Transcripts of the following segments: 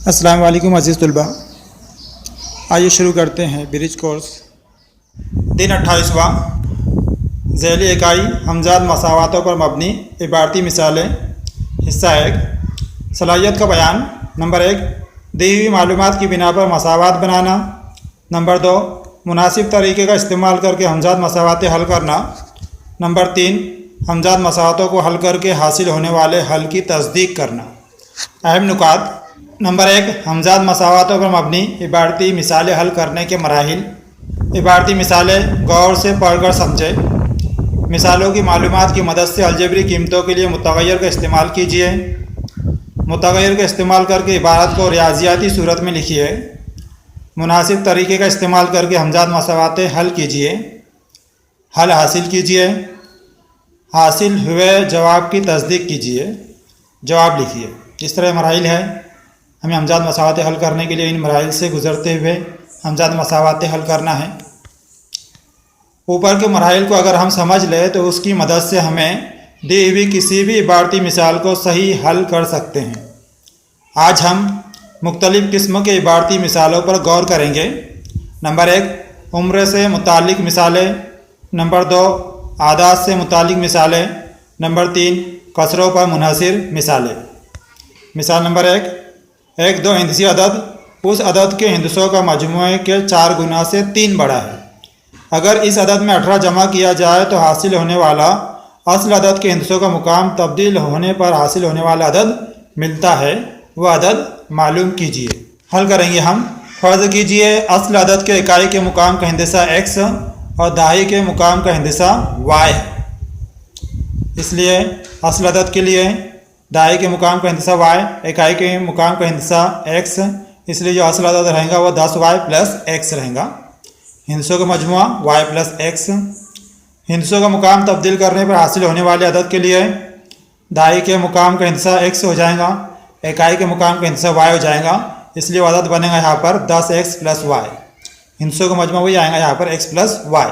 अस्सलाम वालेकुम अज़ीज़ तलबा, आइए शुरू करते हैं ब्रिज कोर्स दिन 28वां ज़ैली इकाई हमजाद मसावातों पर मबनी इबारती मिसालें। हिस्सा 1 सलाहियत का बयान। नंबर 1 दी हुई मालूमात की बिना पर मसावात बनाना। नंबर 2 मुनासिब तरीके का इस्तेमाल करके हमजाद मसावातें हल करना। नंबर 3 हमजाद मसावातों को हल करके हासिल होने वाले हल की तस्दीक करना। अहम नुकात। नंबर 1 हमजाद मसावातों पर मबनी इबारती मिसालें हल करने के मराहिल। इबारती मिसालें गौर से पढ़कर समझें। मिसालों की मालूमात की मदद से अलजेबरी कीमतों के लिए मुतग़य्यर का इस्तेमाल कीजिए। मुतग़य्यर का इस्तेमाल करके इबारत को रियाजियाती सूरत में लिखिए। मुनासिब तरीके का इस्तेमाल करके हमजाद मसावातें हल कीजिए। हल हासिल कीजिए। हासिल हुए जवाब की तस्दीक कीजिए। जवाब लिखिए। इस तरह मराहिल है। हमें हमजाद मसावातें हल करने के लिए इन मराहिल से गुजरते हुए हमजाद मसावातें हल करना है। ऊपर के मराहिल को अगर हम समझ लें तो उसकी मदद से हमें दी हुई किसी भी इबारती मिसाल को सही हल कर सकते हैं। आज हम मुख्तलिफ़ किस्म के इबारती मिसालों पर गौर करेंगे। नंबर 1 उम्र से मुतालिक मिसालें। नंबर 2 आदात से मुतालिक मिसालें। नंबर 3 कसरों पर मुनहसिर मिसालें। मिसाल नंबर 1 दो हिंदसी अदद उस अदद के हिंदसों का मजमूए के 4 गुना से 3 बड़ा है। अगर इस अदद में 18 जमा किया जाए तो हासिल होने वाला असल अदद के हिंदसों का मुकाम तब्दील होने पर हासिल होने वाला अदद मिलता है। वह अदद मालूम कीजिए। हल करेंगे हम। फ़र्ज़ कीजिए असल अदद के इकाई के मुकाम का हिंदसा x और दहाई के मुकाम का हिंदसा y है। इसलिए असल अदद के लिए दहाई के मुकाम का हिंदसा y, इकाई के मुकाम का हिंदसा x, इसलिए जो असल अदद रहेगा वह 10y प्लस x रहेगा। हिंदसों का मजमुआ y प्लस x। हिंदसों का मुकाम तब्दील करने पर हासिल होने वाले अदद के लिए दहाई के मुकाम का हिंदसा x हो जाएगा, इकाई के मुकाम का हिंदसा y हो जाएगा। इसलिए अदद बनेगा यहाँ पर 10x प्लस y। हिंदसों का मजमुआ वही आएगा यहाँ पर x प्लस y।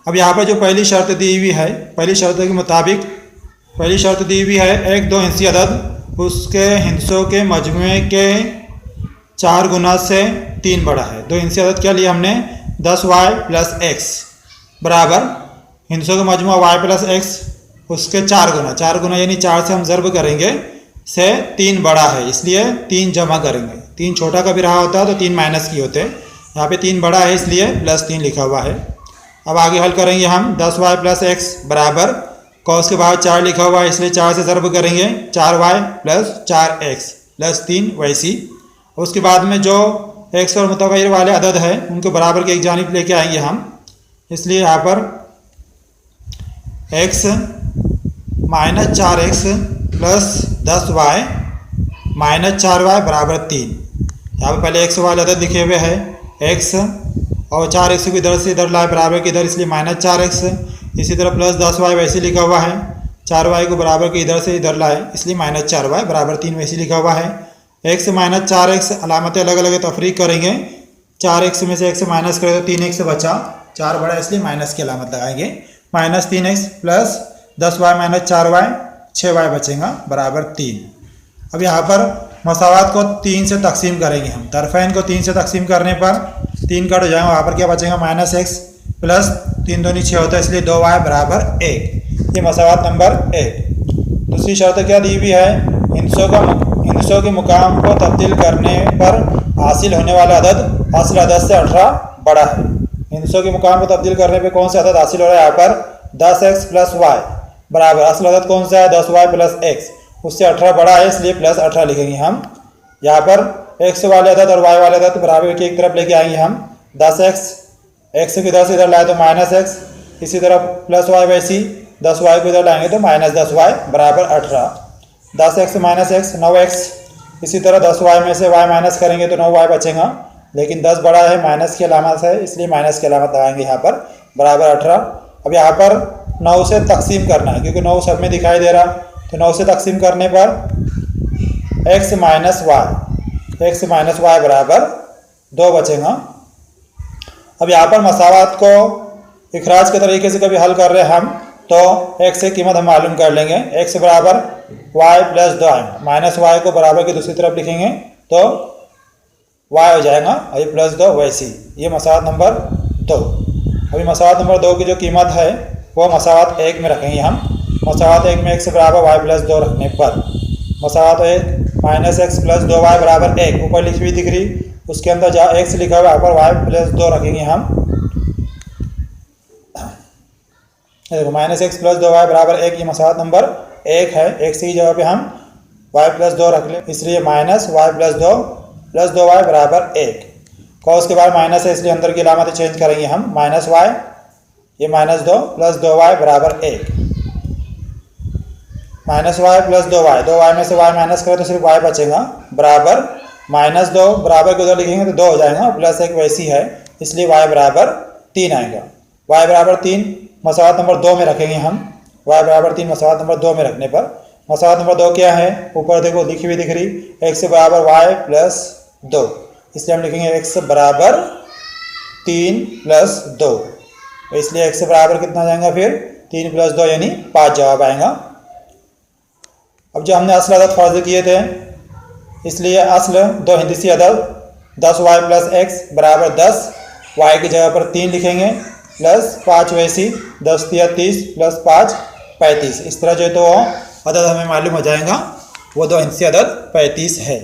अब यहाँ पर जो पहली शर्त दी हुई है, पहली शर्त के मुताबिक पहली शर्त दी हुई है 1 दो हिंसी अदद उसके हिंसों के मजमुए के 4 गुना से 3 बड़ा है। दो हिंसी अदद क्या लिया हमने 10y प्लस x बराबर हिंसों का मजमुआ y प्लस x उसके 4 गुना यानी 4 से हम ज़र्ब करेंगे से 3 बड़ा है, इसलिए 3 जमा करेंगे। 3 छोटा का भी रहा होता है तो 3 माइनस की होते। यहाँ पे 3 बड़ा है इसलिए प्लस 3 लिखा हुआ है। अब आगे हल करेंगे हम 10y प्लस x बराबर कॉस के बाद 4 लिखा हुआ है इसलिए 4 से ज़र्ब करेंगे 4y प्लस 4x प्लस 3 वैसी। उसके बाद में जो x और मुतग़य्यर वाले अदद है उनको बराबर के एक जानिब लेके आएंगे हम। इसलिए यहाँ पर x minus 4x plus 10y minus 4y बराबर 3। यहाँ पर पहले x वाले अदद लिखे हुए हैं x और 4x को इधर से इधर लाए बराबर के इधर, इसलिए माइनस 4x। इसी तरह प्लस 10y वैसे लिखा हुआ है, 4y को बराबर के इधर से इधर लाए इसलिए माइनस 4y बराबर 3 वैसे लिखा हुआ है। x माइनस 4x अलामतें अलग अलग तफरीक करेंगे। 4x में से x माइनस करें तो 3x बचा, 4 बड़ा इसलिए माइनस की अलामत लगाएंगे। Minus 3x plus 10y minus 4y 6y बचेगा बराबर 3। अब यहाँ पर मसावात को 3 से तकसीम करेंगे हम। तरफ़ैन को 3 से तकसीम करने पर 3 कट हो जाएगा, वहाँ पर क्या बचेगा माइनस x प्लस 3 दूनी 6 होता है इसलिए 2y बराबर 1। ये मसावात नंबर 1। दूसरी शर्त क्या दी हुई है हिंसों के मुकाम को तब्दील करने पर हासिल होने वाला अदद असल अदद से 18 बड़ा है। हिंसों के मुकाम को तब्दील करने पर कौन सा अदद हासिल हो रहा है यहाँ पर 10x प्लस y बराबर असल अदद कौन सा है 10y प्लस x, उससे 18 बड़ा है इसलिए प्लस 18 लिखेंगे हम। यहाँ पर x वाले अदद और y वाले अदद बराबर की एक तरफ लेके आएंगे हम। 10x x को इधर से इधर लाए तो माइनस x, इसी तरह प्लस y वैसी 10y को इधर लाएंगे तो माइनस 10y बराबर 18। 10x माइनस x 9x, इसी तरह 10y में से y माइनस करेंगे तो 9y बचेगा, लेकिन 10 बड़ा है माइनस की अलामत है इसलिए माइनस की अलामत लगाएंगे यहाँ पर बराबर 18। अब यहाँ पर 9 से तकसीम करना है क्योंकि 9 सब में दिखाई दे रहा, तो 9 से तकसीम करने पर x माइनस y बराबर 2 बचेगा। अब यहाँ पर मसावात को इखराज के तरीके से कभी हल कर रहे हैं हम तो x की कीमत हम मालूम कर लेंगे। x बराबर y प्लस 2 माइनस y को बराबर की दूसरी तरफ लिखेंगे तो y हो जाएगा, अभी प्लस 2 वैसी। ये मसावत नंबर 2। अभी मसावत नंबर 2 की जो कीमत है वो मसावत 1 में रखेंगे हम। मसावत 1 में x बराबर y प्लस 2 रखने पर मसावत 1 माइनस एक्स प्लस 2y बराबर 1 ऊपर लिखी हुई दिख रही, उसके अंदर जहाँ x लिखा हुआ है यहाँ पर y प्लस 2 रखेंगे हम। देखो माइनस एक्स प्लस 2y बराबर 1 ये मसावत नंबर 1 है। x की जगह पे हम y प्लस 2 रख लें, इसलिए माइनस y प्लस 2y बराबर 1। कॉस के बाद माइनस है इसलिए अंदर की अलामत चेंज करेंगे हम, माइनस y, ये माइनस 2 प्लस 2y बराबर 1। माइनस y प्लस 2y में से y माइनस करें तो सिर्फ y बचेगा, बराबर माइनस 2 बराबर के उधर लिखेंगे तो 2 हो जाएगा, प्लस 1 वैसी है इसलिए y बराबर 3 आएगा। y बराबर 3 मसावत नंबर 2 में रखेंगे हम। y बराबर 3 मसावत नंबर 2 में रखने पर मसावत नंबर 2 क्या है, ऊपर देखो लिखी हुई दिख रही, x बराबर y प्लस 2, इसलिए हम लिखेंगे x बराबर 3 प्लस 2, इसलिए x बराबर कितना जाएगा फिर 3 प्लस 2 यानी 5 जवाब आएगा। अब जो हमने असल अदद फर्ज किए थे इसलिए असल 2 हिंदसी अदद 10y प्लस x बराबर 10, y की जगह पर 3 लिखेंगे प्लस 5 वैसी, 10 या 30 प्लस 5 35। इस तरह जो है तो अदद हमें मालूम हो जाएगा, वो 2 हिंदसी अदद 35 है।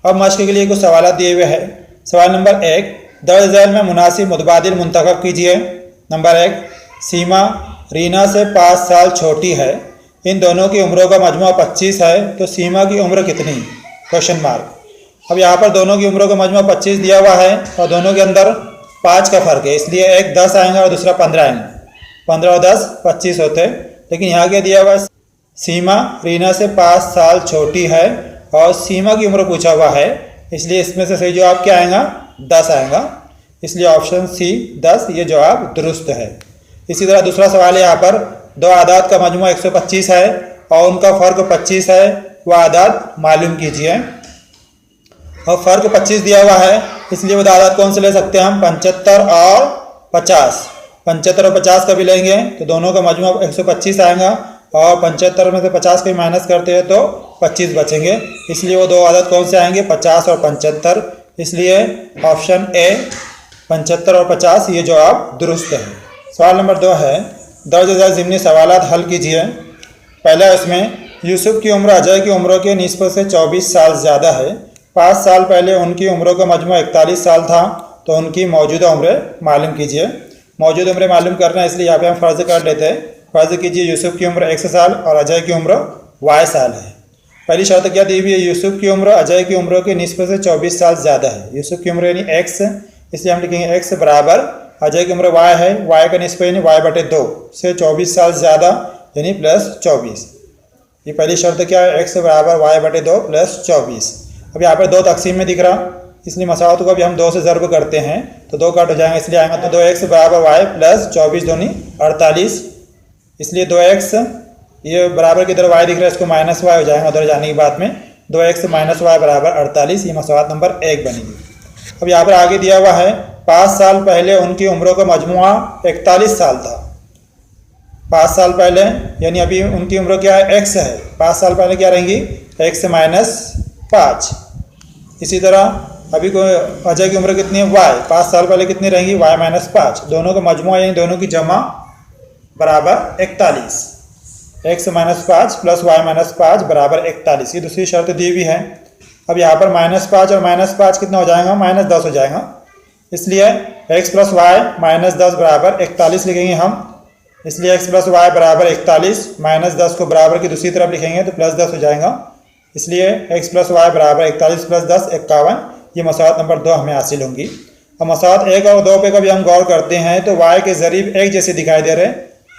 अब मश्क के लिए कुछ सवाल दिए हुए हैं। सवाल नंबर 1, दर्ज झैल में मुनासिब मुतबादिल मुंतखब कीजिए। नंबर 1, सीमा रीना से 5 साल छोटी है, इन दोनों की उम्रों का मजमू 25 है, तो सीमा की उम्र कितनी? Question mark. अब यहाँ पर दोनों की उम्रों का मजमू 25 दिया हुआ है और दोनों के अंदर 5 का फ़र्क है, इसलिए एक 10 आएंगे और दूसरा 15 आएंगे, 15 और 10 25 होते हैं। लेकिन यहाँ क्या दिया हुआ है, सीमा रीना से 5 साल छोटी है और सीमा की उम्र पूछा हुआ है, इसलिए इसमें से सही जवाब क्या आएगा, 10 आएगा, इसलिए ऑप्शन सी 10 ये जवाब दुरुस्त है। इसी तरह दूसरा सवाल है, यहाँ पर 2 आदाद का मजमू 125 है और उनका फ़र्क 25 है, वह आदाद मालूम कीजिए। और फ़र्क 25 दिया हुआ है, इसलिए वो आदाद कौन से ले सकते हैं हम, 75 और 50। 75 और 50 का भी लेंगे तो दोनों का मजमू 125 आएगा और 75 में से 50 को माइनस करते हैं तो 25 बचेंगे, इसलिए वो 2 आदत कौन से आएंगे, 50 और 75। इसलिए ऑप्शन ए 75 और 50 ये जवाब दुरुस्त है। सवाल नंबर 2 है, दर्ज झैल ज़िमनी सवालात हल कीजिए। पहला इसमें यूसुफ की उम्र अजय की उम्रों के निस्बत से 24 साल ज़्यादा है। 5 साल पहले उनकी उम्रों का मजमू 41 साल था, तो उनकी मौजूदा उम्र मालूम कीजिए। मौजूदा उम्र मालूम करना है, इसलिए यहाँ पे हम फ़र्ज़ कर लेते हैं। फ़र्ज़ कीजिए यूसुफ की उम्र x साल और अजय की उम्र y साल है। पहली शर्त क्या दी हुई है, यूसुफ की उम्र अजय की उम्रों के निस्बत से 24 साल ज़्यादा है। यूसुफ की उम्र यानी x, इसलिए हम लिखेंगे x बराबर अजय की उम्र y है, y का निस्बत यानी y/2 से 24 साल ज़्यादा यानी प्लस 24। ये पहली शर्त क्या है, x बराबर y/2 प्लस 24। अब यहाँ पर 2 तकसीम में दिख रहा, इसलिए मसावत को भी हम 2 से ज़र्ब करते हैं तो 2 कट हो जाएंगे, इसलिए आएगा तो 2x बराबर y प्लस 24 दूनी 48। इसलिए 2x ये बराबर की तरफ y दिख रहा है, इसको माइनस y हो जाएगा उधर जाने के बाद में, 2x माइनस y बराबर 48। ये मसावत नंबर 1 बनेगी। अब यहाँ पर आगे दिया हुआ है, 5 साल पहले उनकी उम्रों का मजमुआ 41 साल था। 5 साल पहले यानी अभी उनकी उम्र क्या है, x है, 5 साल पहले क्या रहेंगी, x माइनस 5। इसी तरह अभी को अजय की उम्र कितनी है, y, 5 साल पहले कितनी रहेंगी, y माइनस 5। दोनों का मजमुआ यानी दोनों की जमा बराबर 41, x minus 5 plus y minus 5 बराबर 41। ये दूसरी शर्त दी हुई है। अब यहाँ पर -5 और -5 कितना हो जाएगा, -10 हो जाएगा, इसलिए x प्लस वाई माइनस 10 बराबर 41 लिखेंगे हम। इसलिए x प्लस वाई बराबर 41, -10 को बराबर की दूसरी तरफ लिखेंगे तो प्लस 10 हो जाएगा, इसलिए x प्लस वाई बराबर 41 प्लस 10 51। ये मसावत नंबर 2 हमें हासिल होंगी। अब मसावत 1 और 2 पे कभी हम गौर करते हैं तो y के ज़रीब एक जैसे दिखाई दे रहे,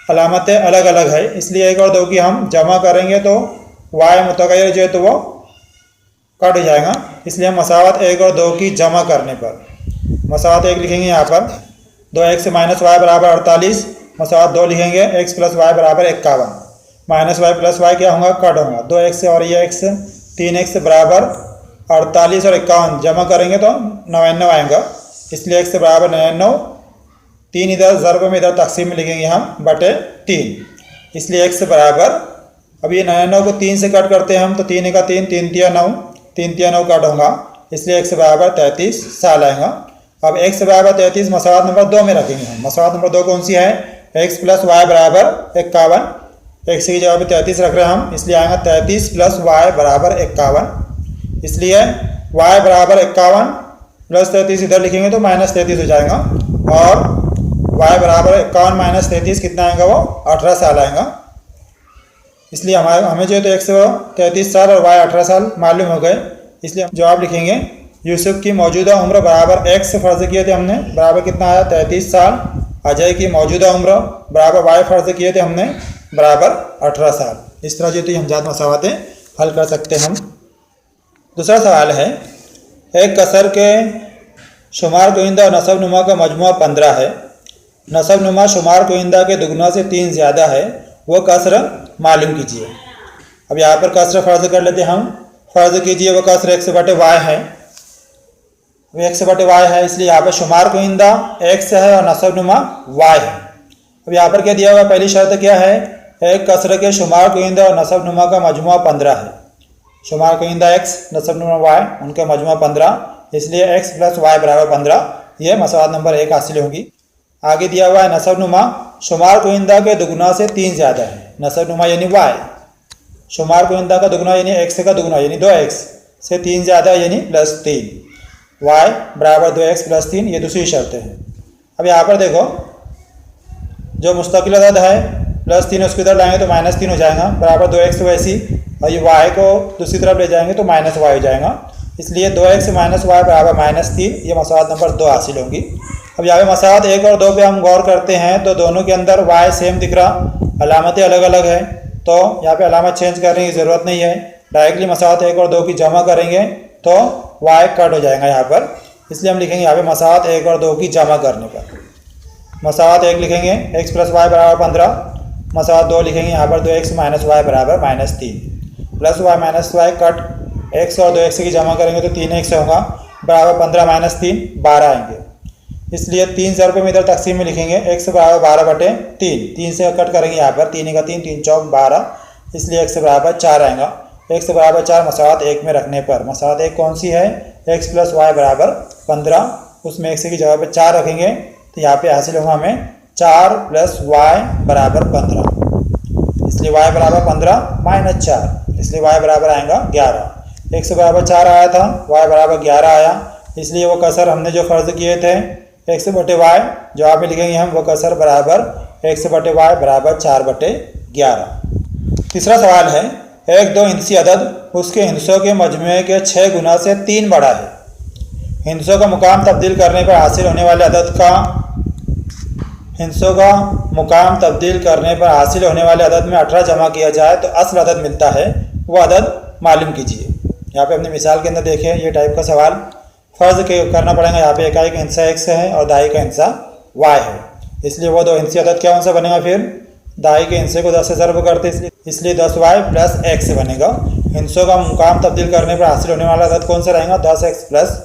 अलामतें अलग अलग है, इसलिए 1 और 2 की हम जमा करेंगे तो y मुतग़य्यर जो है तो वो कट हो जाएगा, इसलिए हम मसावत 1 और 2 की जमा करने पर मसावत 1 लिखेंगे यहाँ पर 2x माइनस वाई बराबर 48, मसावत 2 लिखेंगे x प्लस वाई बराबर 51। माइनस वाई प्लस वाई क्या होगा, कट होगा, 2x और ये x 3x बराबर 48 और 51 जमा करेंगे तो 99 आएगा, इसलिए x बराबर 99। 3 इधर ज़र्ब में इधर तकसीम में लिखेंगे हम बटे 3, इसलिए x बराबर, अब ये 99 को 3 से कट करते हैं हम तो 3 का 3, 3 तिया 9, 3 तिया 9 कट होगा, इसलिए x बराबर 33 साल आएगा। अब x बराबर 33 मसवात नंबर 2 में रखेंगे हम। मसवात नंबर 2 कौन सी है? x प्लस वाई बराबर 51। x की जगह पे 33 रख रहे हैं हम, इसलिए आएगा 33 प्लस वाई बराबर 51। इसलिए y बराबर 51 प्लस 33 इधर लिखेंगे तो माइनस 33 हो जाएगा, और y बराबर 51 माइनस 33 कितना आएगा? वो 18 साल आएगा। इसलिए हमें जो है तो x 33 साल और y 18 साल मालूम हो गए, इसलिए हम जवाब लिखेंगे यूसुफ की मौजूदा उम्र बराबर x फर्ज किए थे हमने, बराबर कितना आया? 33 साल। अजय की मौजूदा उम्र बराबर y फर्ज किए थे हमने, बराबर 18 साल। इस तरह जो तो हमजाद मसावातें हल कर सकते हैं हम। दूसरा सवाल है, एक कसर के शुमार गोइंदा और नसब नुमा का मजमुआ 15 है। नसब नुमा शुमार गोइंदा के दुगना से 3 ज़्यादा है, वो कसर मालूम कीजिए। अब यहाँ पर कसर फ़र्ज कर लेते हैं हम। फ़र्ज कीजिए वो कसर x बटे y है, वो x बटे y है, इसलिए यहाँ पर शुमार गोइंदा x है और नसब नुमा y है। अब यहाँ पर क्या दिया हुआ? पहली शर्त क्या है? एक कसर के शुमार गोइंदा और नसब नुमा का मजमुआ 15 है। शुमार गोइंदा x, नसब नुमा y, उनका मजमुआ 15, इसलिए x प्लस y बराबर 15। ये मसवात नंबर 1 हासिल होगी। आगे दिया हुआ है नसब नुमा शुमार गोइंदा के दुगुना से 3 ज़्यादा है। नसब नुमा यानी y, शुमार गोइंदा का दुगुना यानी x का दुगुना यानी 2x से 3 ज़्यादा यानी प्लस 3, y बराबर 2x प्लस 3, ये दूसरी शर्त है। अब यहाँ पर देखो, जो मुस्तकिल अदद है प्लस 3 उसको इधर लाएंगे तो माइनस 3 हो जाएगा, बराबर 2x वैसी, और ये y को दूसरी तरफ ले जाएंगे तो माइनस y हो जाएगा, इसलिए 2x माइनस y बराबर माइनस 3। ये मसवात नंबर 2 हासिल होंगी। अब यहाँ पे मसवात 1 और 2 पे हम गौर करते हैं तो दोनों के अंदर y सेम दिख रहा, अलामतें अलग अलग है, तो यहाँ पे अलामत चेंज करने की ज़रूरत नहीं है। डायरेक्टली मसवात 1 और 2 की जमा करेंगे तो y कट हो जाएगा यहाँ पर, इसलिए हम लिखेंगे यहाँ पे मसवात 1 और 2 की जमा करने पर मसवात 1 लिखेंगे x प्लस वाई बराबर 15, मसवात 2 लिखेंगे यहाँ पर 2x माइनस वाई बराबर minus 3, plus Y minus Y cut, x और 2x की जमा करेंगे तो 3x होगा, बराबर 15 माइनस 3 12 आएंगे, इसलिए 3 ज़रब में इधर तकसीम में लिखेंगे x बराबर 12 बटे 3, 3 से कट करेंगे यहाँ पर, 3 का 3, 3 चौक 12, इसलिए x बराबर 4 आएगा। x बराबर 4 मसवात 1 में रखने पर मसवात 1 कौन सी है? x प्लस वाई बराबर 15, उसमें x की जगह पर 4 रखेंगे तो यहाँ पे हासिल होगा हमें 4 प्लस वाई बराबर 15, इसलिए y बराबर 15 माइनस 4, इसलिए y बराबर आएगा 11। x बराबर 4 आया था, y बराबर 11 आया, इसलिए वो कसर हमने जो फ़र्ज किए थे x बटे y, जवाब में लिखेंगे हम वो कसर बराबर x बटे y बराबर 4 बटे 11। तीसरा सवाल है, एक दो हिंसी अदद उसके हिंसों के मजमुए के 6 गुना से 3 बड़ा है। हिंसों का मुकाम तब्दील करने पर हासिल होने वाले अदद का हिंसों का मुकाम तब्दील करने पर हासिल होने वाले अदद में 18 जमा किया जाए तो असल अदद मिलता है, वो अदद मालूम कीजिए। यहाँ पे अपने मिसाल के अंदर देखें, ये टाइप का सवाल फ़र्ज करना पड़ेगा। यहाँ पे इकाई का हिस्सा x है और दाई का हिस्सा y है, इसलिए वो दो हिंसी अदद क्या सा बनेगा? फिर दाई के हिस्से को 10 से ज़रब करते, इसलिए 10y प्लस x बनेगा। हिंसों का मुकाम तब्दील करने पर हासिल होने वाला अदद कौन सा रहेगा? 10x plus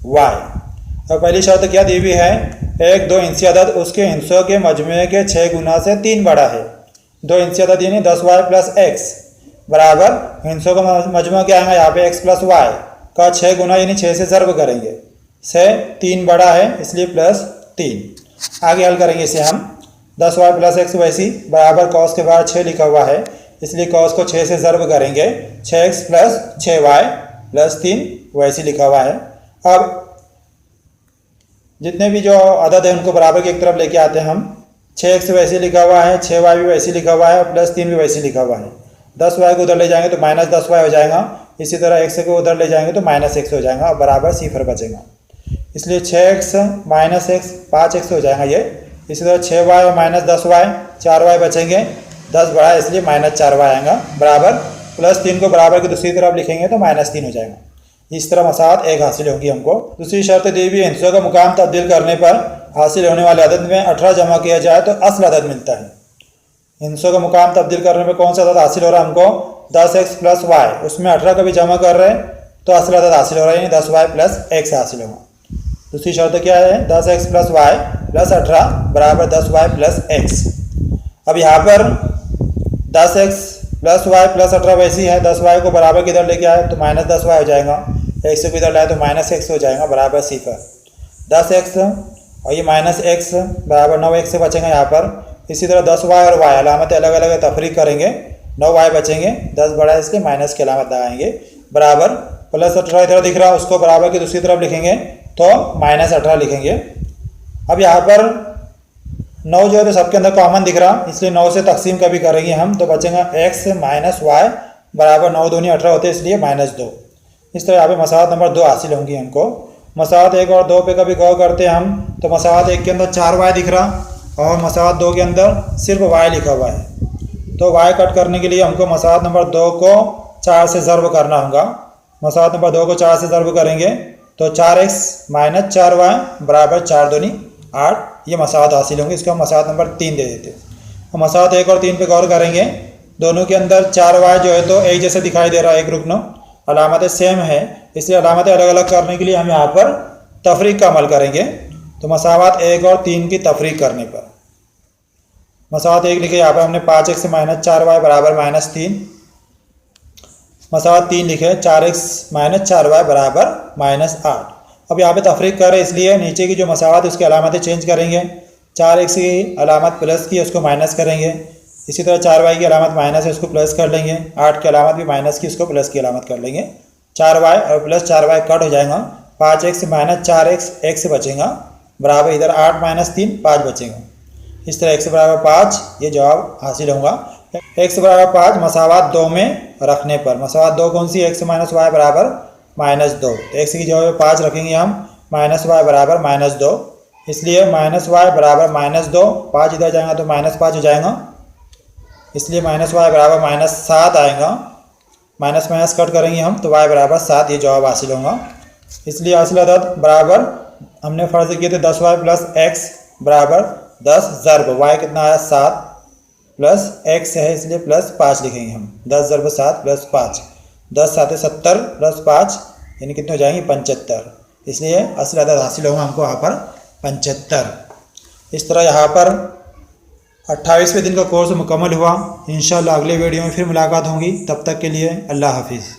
y। और पहली शर्त क्या दी हुई है? एक दो हिंसी अदद उसके हिंसों के मजमुए के 6 गुना से 3 बड़ा है। दो हिंसी अदद यानी 10y प्लस x बराबर हिंसों का मजमुआ क्या आएगा? यहाँ पे x प्लस y का 6 गुना यानी 6 से ज़रब करेंगे, से 3 बड़ा है इसलिए प्लस 3। आगे हल करेंगे इसे हम, 10y प्लस x वैसी बराबर कॉस के बाद 6 लिखा हुआ है, इसलिए कॉस को 6 से ज़रब करेंगे, 6x प्लस 6y प्लस 3 वैसी लिखा हुआ है। अब जितने भी जो अदद है उनको बराबर की एक तरफ लेके आते हैं हम। 6x वैसे लिखा हुआ है, 6y भी वैसे लिखा हुआ है और प्लस 3 भी वैसे लिखा हुआ है। 10y को उधर ले जाएंगे तो माइनस 10y हो जाएगा, इसी तरह x को उधर ले जाएंगे तो माइनस x हो जाएगा और बराबर सिफर बचेगा, इसलिए 6x माइनस x 5x हो जाएगा ये। इसी तरह 6y और माइनस 10y 4y बचेंगे, 10 बड़ा है इसलिए माइनस 4y आएगा, बराबर प्लस 3 को बराबर की दूसरी तरफ लिखेंगे तो माइनस 3 हो जाएगा। इस तरह मसावत 1 हासिल होगी हमको। दूसरी शर्त दी हुई हिंसों का मुकाम तब्दील करने पर हासिल होने वाले अदद में 18 जमा किया जाए तो असल अदद मिलता है। हिंसों का मुकाम तब्दील करने पर कौन सा अदद हासिल हो रहा है हमको? 10x प्लस वाई, उसमें 18 का भी जमा कर रहे हैं तो असल अदद हासिल हो रहा है, यानी 10y प्लस x हासिल होगा। दूसरी शर्त क्या है? 10x प्लस वाई प्लस 18 बराबर 10y प्लस x। अब यहाँ पर 10x प्लस वाई प्लस 18 वैसी है, 10y को बराबर किधर लेके आए तो माइनस 10y हो जाएगा, एक्स को इधर लाए तो माइनस एक्स हो जाएगा बराबर 10x और ये माइनस एक्स बराबर 9x से बचेंगे यहाँ पर। इसी तरह 10y और y अलामत अलग अलग तफरीक करेंगे, 9y बचेंगे, 10 बड़ा है इसलिए माइनस की अलामत लगाएंगे बराबर प्लस 18 इधर दिख रहा है उसको बराबर की दूसरी तरफ लिखेंगे तो माइनस 18 लिखेंगे। अब यहाँ पर 9 जो है तो सबके अंदर कॉमन दिख रहा इसलिए 9 से तकसीम कभी करेंगे हम तो बचेगा x माइनस वाई बराबर 9 दूनी 18 होते हैं इसलिए -2। इस तरह यहाँ पे मसावत नंबर 2 हासिल होंगी हमको। मसावत 1 और 2 पे कभी गौर करते हैं हम तो मसावत 1 के अंदर 4y दिख रहा और मसावत 2 के अंदर सिर्फ y लिखा हुआ है। तो y कट करने के लिए हमको मसावत नंबर 2 को 4 से ज़र्ब करना होगा। मसावत नंबर 2 को 4 से ज़र्ब करेंगे तो 4x माइनस 4y बराबर 4 दूनी 8, ये मसावत हासिल होंगे। इसको हम मसावत नंबर 3 दे देते हैं। हम मसावत 1 और 3 पे गौर करेंगे, दोनों के अंदर 4y जो है तो एक जैसे दिखाई दे रहा है, एक रुकन अलामतें सेम है इसलिए अलामतें अलग अलग करने के लिए हम यहाँ पर तफरीक का अमल करेंगे। तो मसावत 1 और 3 की तफरीक करने पर मसावत 1 लिखे यहाँ पर हमने 5x माइनस 4y बराबर -3, मसावत 3 लिखे 4x माइनस 4y बराबर -8। अब यहाँ पे तफरीक करें इसलिए नीचे की जो मसावत उसकी अलामतें चेंज करेंगे। 4x की अलामत प्लस की उसको माइनस करेंगे, इसी तरह 4y की अलामत माइनस है उसको प्लस कर लेंगे, 8 की अलामत भी माइनस की उसको प्लस की अलामत कर लेंगे। 4y और प्लस 4y कट हो जाएगा, 5x माइनस 4x x बचेगा बराबर इधर 8 माइनस 3 5 बचेगा। इस तरह x बराबर 5 ये जवाब हासिल होगा। x बराबर 5 मसावत 2 में रखने पर मसावत 2 कौन सी x माइनस वाई बराबर -2, तो x की जगह 5 रखेंगे हम माइनस वाई बराबर -2 इसलिए माइनस वाई बराबर -2, 5 इधर जाएगा तो -5 हो जाएगा इसलिए माइनस वाई बराबर -7 आएगा। माइनस माइनस कट करेंगे हम तो y बराबर 7 ये जवाब हासिल होगा। इसलिए हासिल अदद बराबर हमने फ़र्ज़ किए थे 10y प्लस x बराबर 10 ज़र्ब y कितना आया 7 प्लस x है इसलिए प्लस 5 लिखेंगे हम 10 ज़र्ब 7 प्लस 5, 10 7 70 प्लस 5 यानी कितने हो जाएंगे 75, इसलिए असल अदद हासिल होगा हमको यहाँ पर 75। इस तरह यहाँ पर 28वें दिन का कोर्स मुकम्मल हुआ। इंशाअल्लाह अगले वीडियो में फिर मुलाकात होगी, तब तक के लिए अल्लाह हाफिज़।